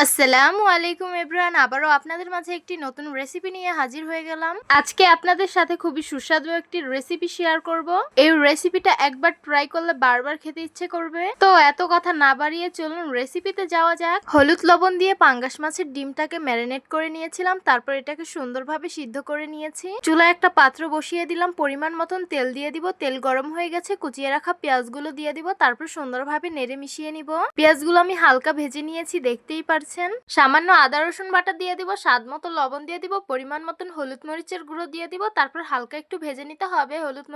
আসসালামু আলাইকুম এভরিওয়ান, আবারও আপনাদের মাঝে একটি নতুন রেসিপি নিয়ে হাজির হয়ে গেলাম। আজকে আপনাদের সাথে খুবই সুস্বাদু একটি রেসিপি শেয়ার করব। এই রেসিপিটা একবার ট্রাই করলে বারবার খেতে ইচ্ছে করবে। তো এত কথা না বাড়িয়ে চলুন রেসিপিতে যাওয়া যাক। হলুদ লবণ দিয়ে পাঙ্গাস মাছের ডিমটাকে ম্যারিনেট করে নিয়েছিলাম, তারপর এটাকে সুন্দরভাবে সিদ্ধ করে নিয়েছি। চুলায় একটা পাত্র বসিয়ে দিলাম, পরিমাণ মতন তেল দিয়ে দিব। তেল গরম হয়ে গেছে, কুচিয়ে রাখা পেঁয়াজগুলো দিয়ে দিব, তারপর সুন্দরভাবে নেড়ে মিশিয়ে নিব। পেঁয়াজগুলো আমি হালকা ভেজে নিয়েছি, দেখতেই পারছেন। সামান্য আদা রসুন বাটা দিয়ে দিব, স্বাদ মতো লবণ দিয়ে দিব, পরিমাণ মতন হলুদ মরিচের গুঁড়ো দিয়ে দিব, তারপর হালকা একটু ভেজে নিতে হবে হলুদ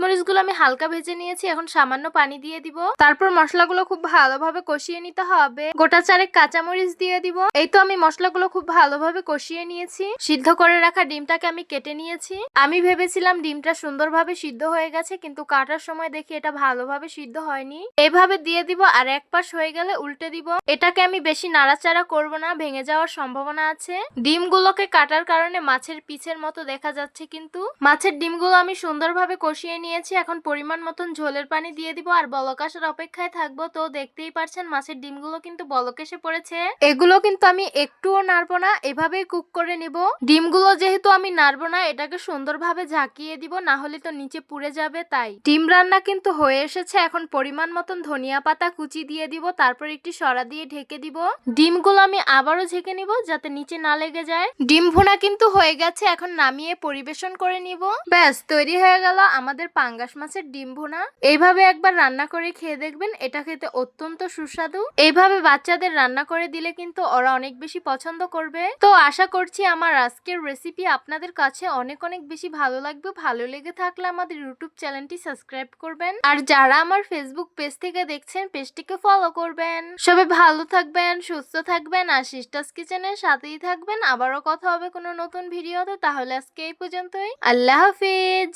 মরিচগুলো আমি হালকা ভেজে নিয়েছি। এখন সামান্য পানি দিয়ে দিব, তারপর মশলাগুলো খুব ভালোভাবে কষিয়ে নিতে হবে। গোটা চারেক কাঁচামরিচ দিয়ে দিব। এই তো আমি মশলাগুলো খুব ভালোভাবে কষিয়ে নিয়েছি। সিদ্ধ করে রাখা ডিমটাকে আমি কেটে নিয়েছি। আমি ভেবেছিলাম ডিমটা সুন্দরভাবে সিদ্ধ হয়ে গেছে, কিন্তু কাটার সময় দেখি এটা ভালোভাবে সিদ্ধ হয়নি। এইভাবে দিয়ে দিব, আর এক পাশ হয়ে গেলে উল্টে দিব। এটাকে আমি বেশি নাড়াচাড়া করব না, ভেঙে যাওয়ার সম্ভাবনা আছে। ডিমগুলোকে কাটার কারণে মাছের পিছের মতো দেখা যাচ্ছে, কিন্তু মাছের ডিমগুলো আমি সুন্দরভাবে কষিয়ে নিয়েছি। এখন পরিমাণ মতন ঝোলের পানি দিয়ে দিব, আর বলক আসার অপেক্ষায় থাকবো। তো দেখতেই পারছেন মাছের ডিমগুলো কিন্তু বলক এসে পড়েছে। এগুলো কিন্তু আমি একটুও নাড়বো না, এভাবেই কুক করে নিব। ডিমগুলো যেহেতু আমি নাড়বো না, এটাকে সুন্দরভাবে ঝাঁকিয়ে দিব, না হলে তো নিচে পুড়ে যাবে। তাই ডিম রান্না কিন্তু হয়ে এসেছে। এখন পরিমাণ মতন ধনিয়া পাতা কুচি দিয়ে দিব, তারপর একটি সরা দিয়ে ঢেকে দিব। ডিমগুলো আমি আবারও ঝেঁকে নিব, যাতে নিচে না লেগে যায়। ডিম ভুনা কিন্তু হয়ে গেছে, এখন নামিয়ে পরিবেশন করে নিব। ব্যাস তৈরি হয়ে গেল আমাদের পাঙ্গাস মাছের ডিম ভুনা। এইভাবে একবার রান্না করে খেয়ে দেখবেন, এটা খেতে অত্যন্ত সুস্বাদু। এইভাবে বাচ্চাদের রান্না করে দিলে কিন্তু ওরা অনেক বেশি পছন্দ করবে। তো আশা করছি আমার আজকের রেসিপি আপনাদের কাছে অনেক অনেক বেশি ভালো লাগবে। ভালো লেগে থাকলে আমাদের ইউটিউব চ্যানেলটি সাবস্ক্রাইব করবেন, আর যারা আমার ফেসবুক পেজ থেকে দেখছেন পেজটিকে ফলো করবেন। সবাই ভালো থাকবেন, সুস্থ থাকবেন, আর সিস্টার্স কিচেনের সাথেই থাকবেন। আবারও কথা হবে কোনো নতুন ভিডিওতে। তাহলে আজকে এই পর্যন্তই। আল্লাহ হাফিজ।